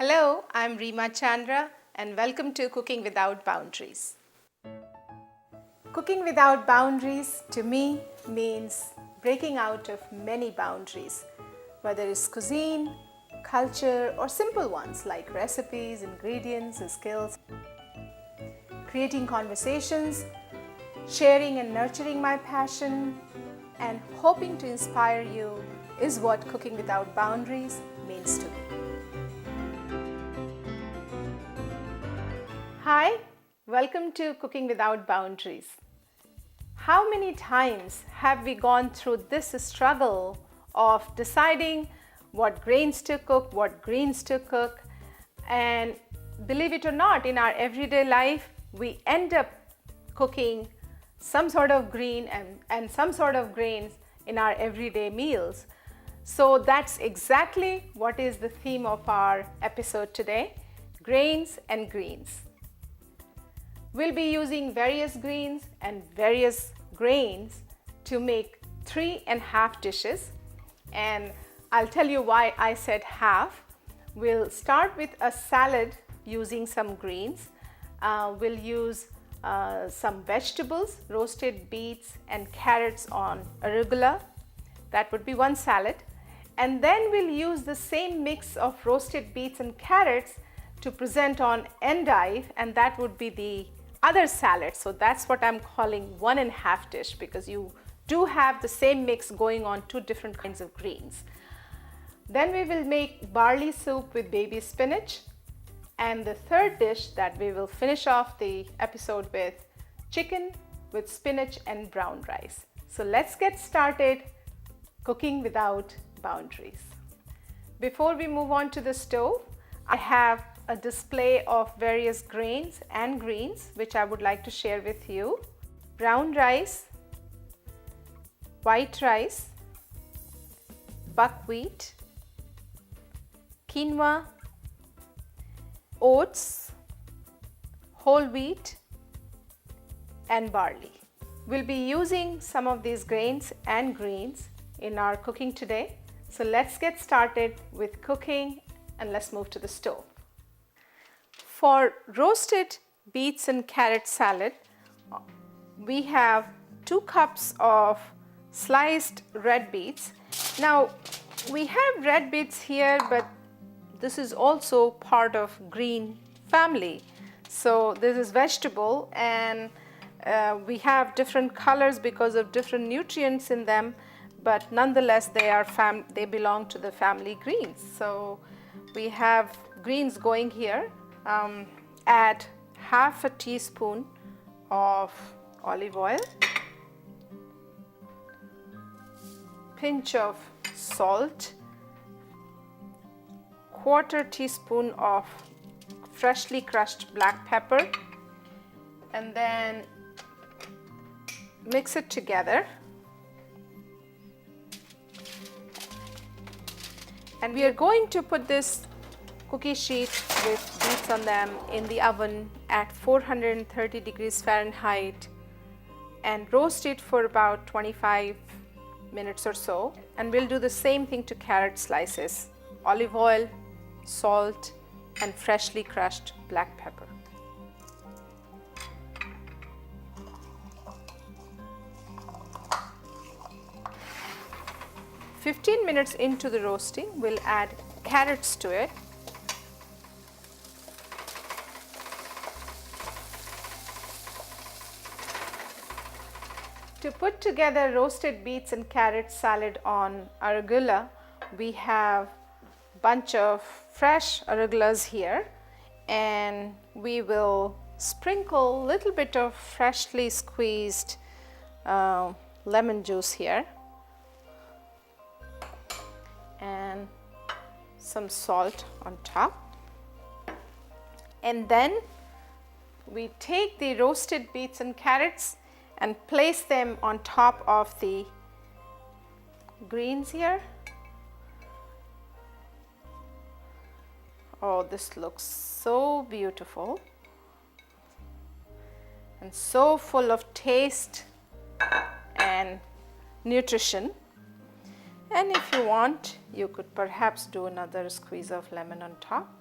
Hello, I'm Reema Chandra and welcome to Cooking Without Boundaries. Cooking without boundaries to me means breaking out of many boundaries, whether it's cuisine, culture, or simple ones like recipes, ingredients, and skills. Creating conversations, sharing and nurturing my passion, and hoping to inspire you is what Cooking Without Boundaries means to me. Hi, welcome to Cooking Without Boundaries. How many times have we gone through this struggle of deciding what grains to cook, what greens to cook, and believe it or not, in our everyday life, we end up cooking some sort of green and some sort of grains in our everyday meals. So that's exactly what is the theme of our episode today, grains and greens. We'll be using various greens and various grains to make 3.5 dishes, and I'll tell you why I said half. We'll start with a salad using some greens. We'll use some vegetables, roasted beets and carrots on arugula. That would be one salad. And then we'll use the same mix of roasted beets and carrots to present on endive, and that would be the other salad. So that's what I'm calling 1.5 dish, because you do have the same mix going on 2 different kinds of greens. Then we will make barley soup with baby spinach, and the third dish that we will finish off the episode with, chicken with spinach and brown rice. So let's get started cooking without boundaries. Before we move on to the stove, I have a display of various grains and greens which I would like to share with you. Brown rice, white rice, buckwheat, quinoa, oats, whole wheat, and barley. We'll be using some of these grains and greens in our cooking today. So let's get started with cooking and let's move to the stove. For roasted beets and carrot salad, we have 2 cups of sliced red beets. Now, we have red beets here, but this is also part of green family. So this is vegetable, and we have different colors because of different nutrients in them, but nonetheless they belong to the family greens. So we have greens going here. Add half a teaspoon of olive oil, pinch of salt, quarter teaspoon of freshly crushed black pepper, and then mix it together. And we are going to put this cookie sheet with beets on them in the oven at 430 degrees Fahrenheit and roast it for about 25 minutes or so. And we'll do the same thing to carrot slices, olive oil, salt, and freshly crushed black pepper. "15 minutes into the roasting, we'll add carrots to it. To put together roasted beets and carrot salad on arugula, we have a bunch of fresh arugulas here, and we will sprinkle a little bit of freshly squeezed lemon juice here, and some salt on top. And then we take the roasted beets and carrots and place them on top of the greens here. Oh, this looks so beautiful and so full of taste and nutrition. And if you want, you could perhaps do another squeeze of lemon on top.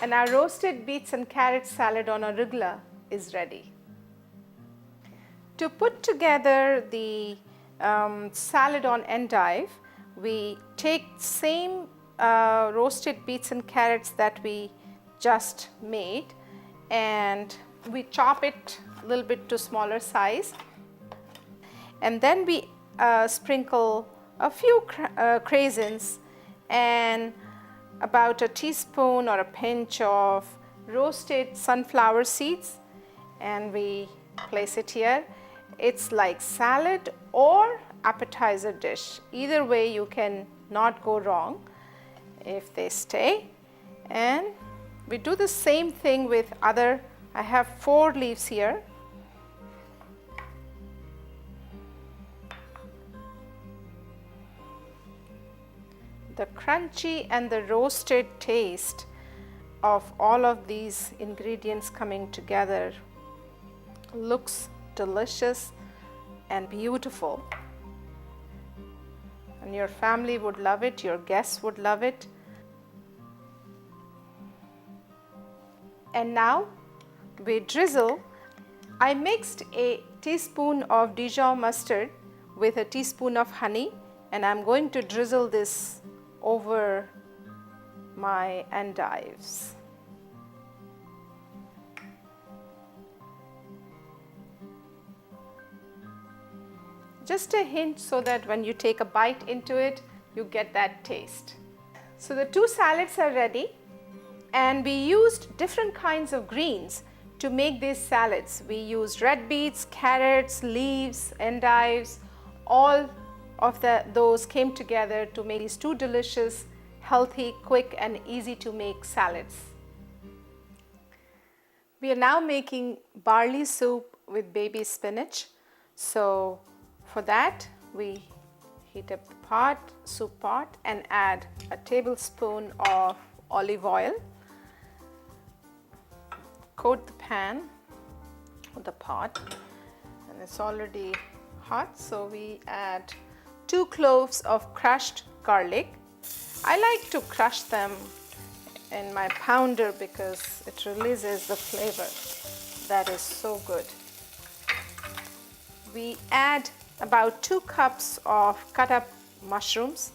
And our roasted beets and carrot salad on arugula is ready. To put together the salad on endive, we take same roasted beets and carrots that we just made, and we chop it a little bit to smaller size, and then we sprinkle a few craisins and about a teaspoon or a pinch of roasted sunflower seeds, and we place it here. It's like salad or appetizer dish. Either way you can not go wrong if they stay. And we do the same thing with other. I have 4 leaves here. The crunchy and the roasted taste of all of these ingredients coming together looks delicious and beautiful, and your family would love it, your guests would love it. And now we drizzle. I mixed a teaspoon of Dijon mustard with a teaspoon of honey, and I'm going to drizzle this over my endives. Just a hint so that when you take a bite into it, you get that taste. So the 2 salads are ready, and we used different kinds of greens to make these salads. We used red beets, carrots, leaves, endives. All of those came together to make these 2 delicious, healthy, quick and easy to make salads. We are now making barley soup with baby spinach. So for that, we heat up the soup pot, and add a tablespoon of olive oil. Coat the pan or the pot, and it's already hot, so we add 2 cloves of crushed garlic. I like to crush them in my pounder because it releases the flavor that is so good. We add about 2 cups of cut up mushrooms,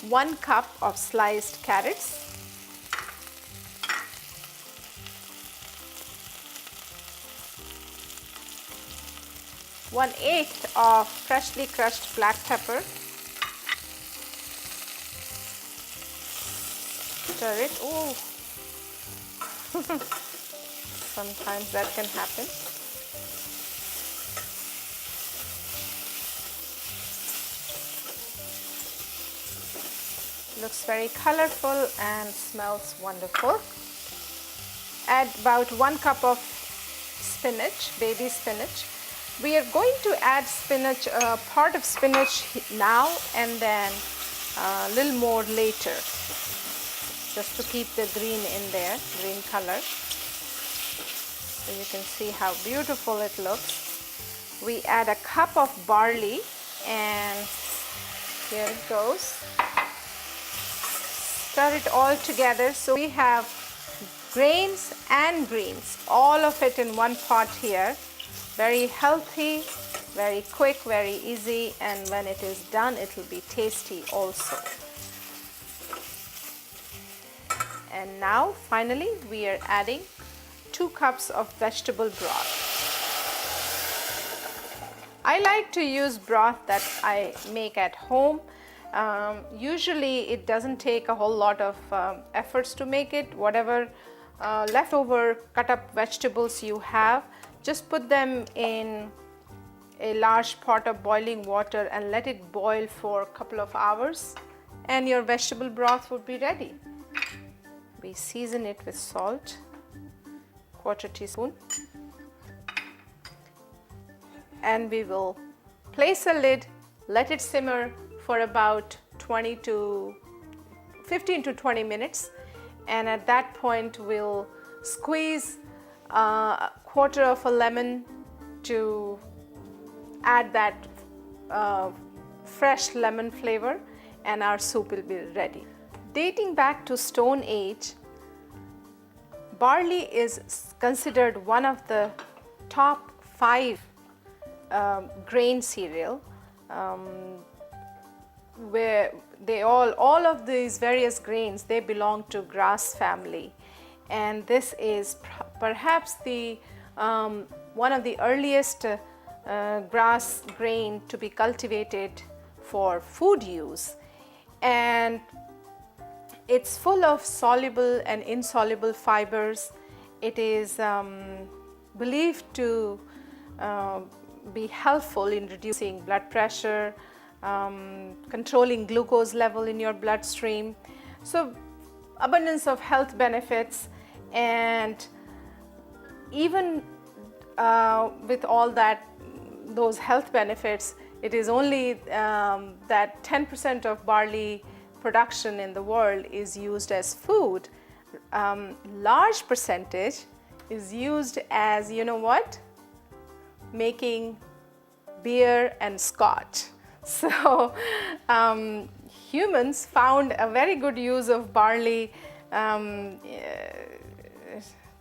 one cup of sliced carrots, 1/8 of freshly crushed black pepper. Stir it. Oh, sometimes that can happen. Looks very colorful and smells wonderful. Add about 1 cup of spinach, baby spinach. We are going to add spinach, part of spinach now and then a little more later, just to keep the green in there, green color. So you can see how beautiful it looks. We add a cup of barley, and here it goes. Stir it all together. So we have grains and greens, all of it in one pot here. Very healthy, very quick, very easy, and when it is done, it will be tasty also. And now finally we are adding 2 cups of vegetable broth. I like to use broth that I make at home. Usually it doesn't take a whole lot of efforts to make it. Whatever leftover cut up vegetables you have, just put them in a large pot of boiling water and let it boil for a couple of hours, and your vegetable broth would be ready. We season it with salt, 1/4 teaspoon, and we will place a lid, let it simmer for about 15 to 20 minutes, and at that point we'll squeeze a 1/4 of a lemon to add that fresh lemon flavor, and our soup will be ready. Dating back to Stone Age, barley is considered one of the top 5 grain cereal, where they all of these various grains, they belong to grass family, and this is perhaps the one of the earliest grass grain to be cultivated for food use, and it's full of soluble and insoluble fibers. It is believed to be helpful in reducing blood pressure, controlling glucose level in your bloodstream. So abundance of health benefits, and even with all those health benefits, it is only that 10% of barley production in the world is used as food. Large percentage is used as, you know what, making beer and scotch. So humans found a very good use of barley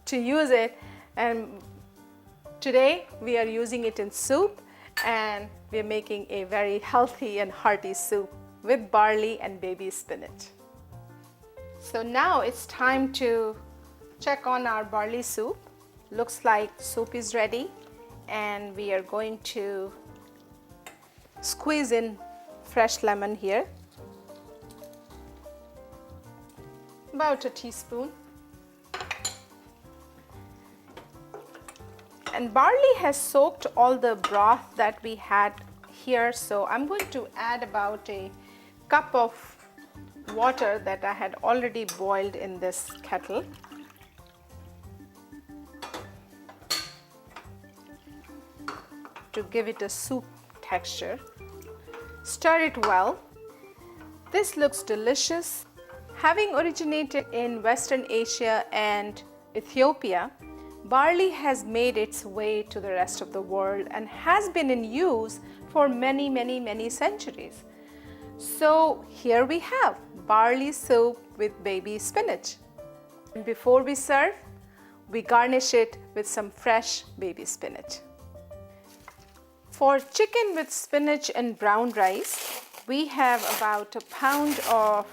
to use it, and today we are using it in soup, and we are making a very healthy and hearty soup with barley and baby spinach. So now it's time to check on our barley soup. Looks like soup is ready, and we are going to squeeze in fresh lemon here, about a teaspoon. And barley has soaked all the broth that we had here, so I'm going to add about a cup of water that I had already boiled in this kettle. To give it a soup texture. Stir it well. This looks delicious. Having originated in Western Asia and Ethiopia, barley has made its way to the rest of the world and has been in use for many centuries. So here we have barley soup with baby spinach. And before we serve, we garnish it with some fresh baby spinach. For chicken with spinach and brown rice, we have about a pound of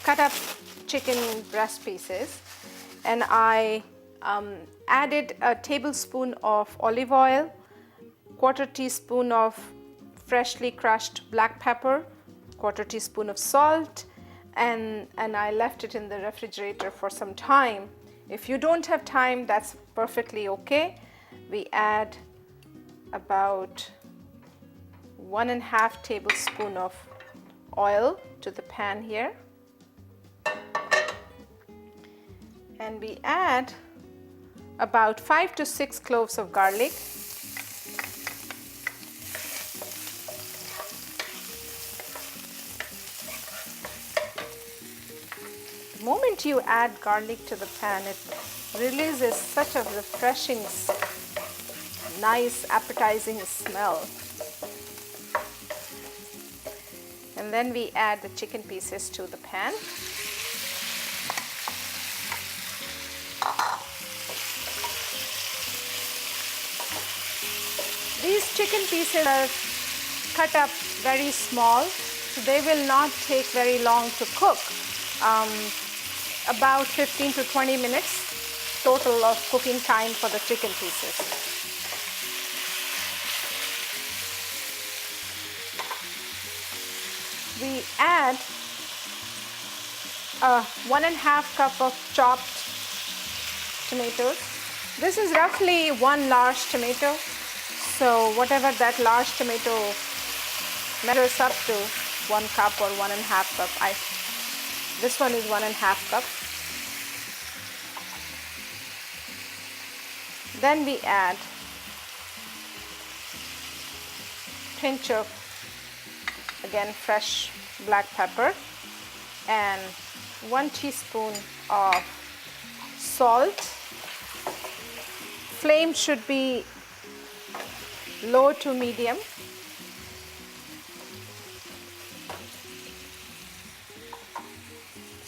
cut up chicken breast pieces, and I added a tablespoon of olive oil, quarter teaspoon of freshly crushed black pepper, quarter teaspoon of salt, and I left it in the refrigerator for some time. If you don't have time, that's perfectly okay. We add about 1.5 tablespoon of oil to the pan here, and we add about 5 to 6 cloves of garlic. The moment you add garlic to the pan, it releases such a refreshing, nice, appetizing smell. And then we add the chicken pieces to the pan. These chicken pieces are cut up very small, so they will not take very long to cook. About 15 to 20 minutes total of cooking time for the chicken pieces. We add 1.5 cup of chopped tomatoes. This is roughly 1 large tomato, so whatever that large tomato measures up to, 1 cup or 1.5 cup. This one is 1.5 cup. Then we add pinch of, again, fresh black pepper and 1 teaspoon of salt. Flame should be low to medium.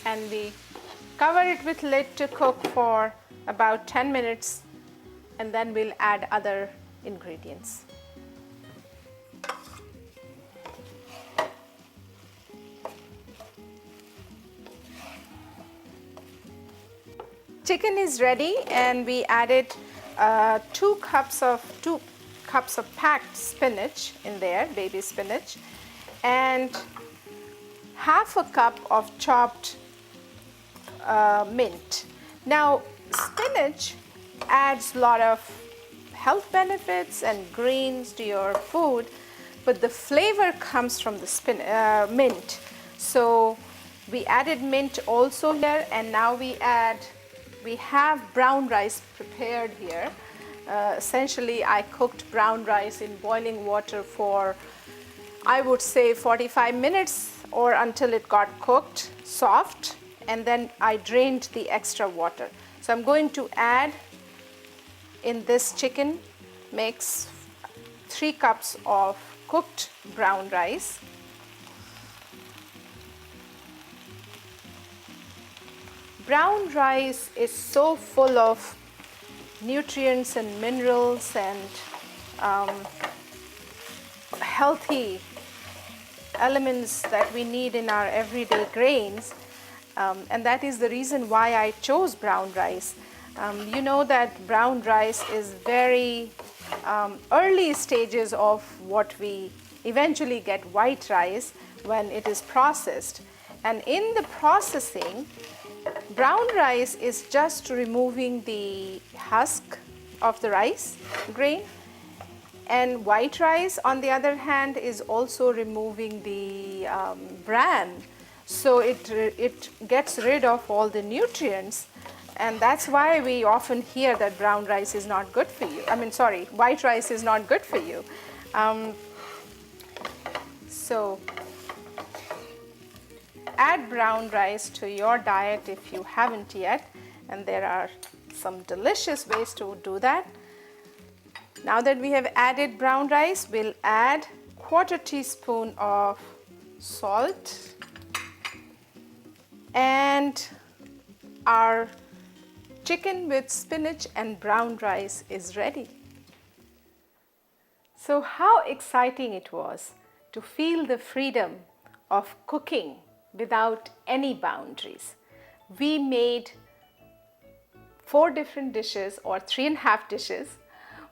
and we cover it with lid to cook for about 10 minutes, and then we'll add other ingredients. Chicken is ready, and we added 2 cups of packed spinach in there, baby spinach, and half a cup of chopped mint. Now, spinach adds a lot of health benefits and greens to your food, but the flavor comes from the mint. So we added mint also here, and now we have brown rice prepared here. Essentially, I cooked brown rice in boiling water for, I would say, 45 minutes or until it got cooked soft, and then I drained the extra water. So I'm going to add in this chicken mix 3 cups of cooked brown rice. Brown rice is so full of nutrients and minerals and healthy elements that we need in our everyday grains, and that is the reason why I chose brown rice. You know that brown rice is very early stages of what we eventually get white rice when it is processed, and in the processing, brown rice is just removing the husk of the rice grain, and white rice, on the other hand, is also removing the bran. So it gets rid of all the nutrients, and that's why we often hear that brown rice is not good for you. White rice is not good for you. So add brown rice to your diet if you haven't yet, and there are some delicious ways to do that. Now that we have added brown rice, we'll add 1/4 teaspoon of salt, and our chicken with spinach and brown rice is ready. So how exciting it was to feel the freedom of cooking without any boundaries. We made 4 different dishes, or 3.5 dishes.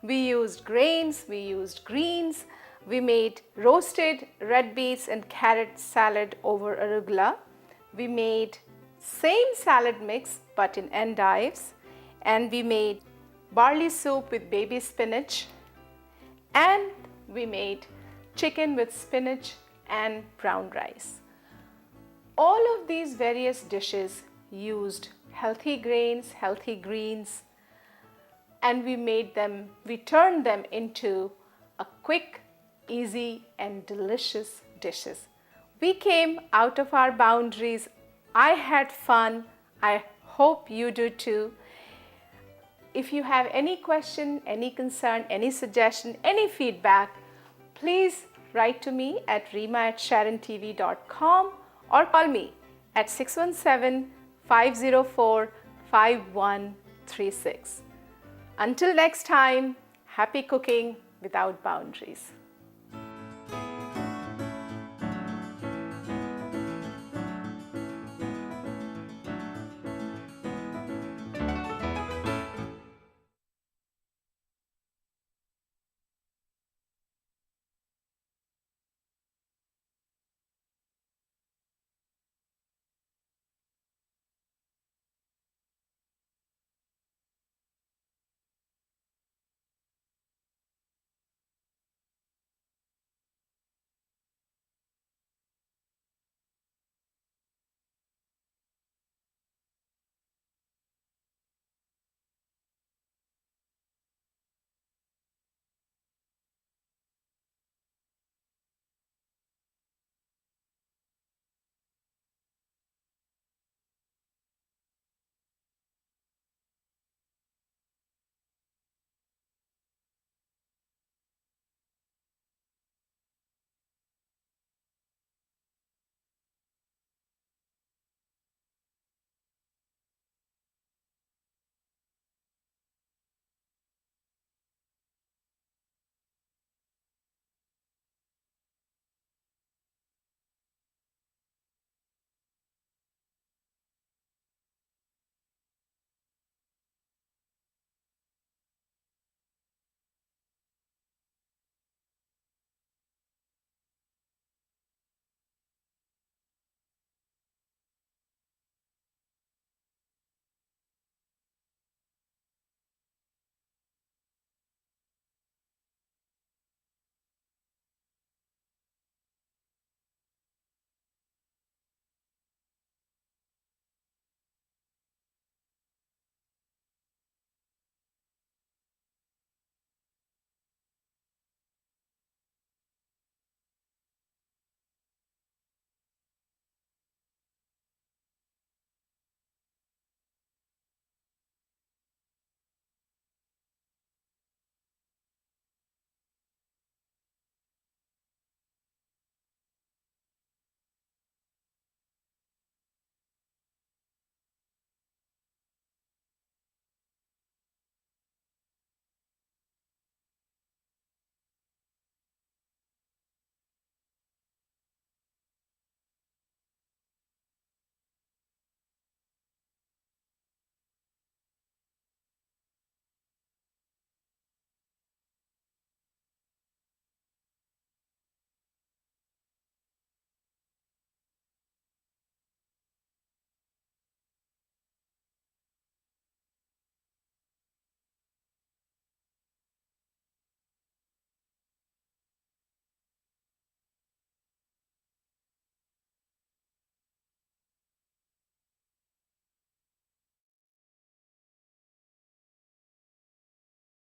We used grains, we used greens, we made roasted red beets and carrot salad over arugula. We made same salad mix but in endives, and we made barley soup with baby spinach, and we made chicken with spinach and brown rice. All of these various dishes used healthy grains, healthy greens, and we turned them into a quick, easy, and delicious dishes. We came out of our boundaries. I had fun. I hope you do too. If you have any question, any concern, any suggestion, any feedback, please write to me at reema@sharontv.com or call me at 617-504-5136. Until next time, happy cooking without boundaries.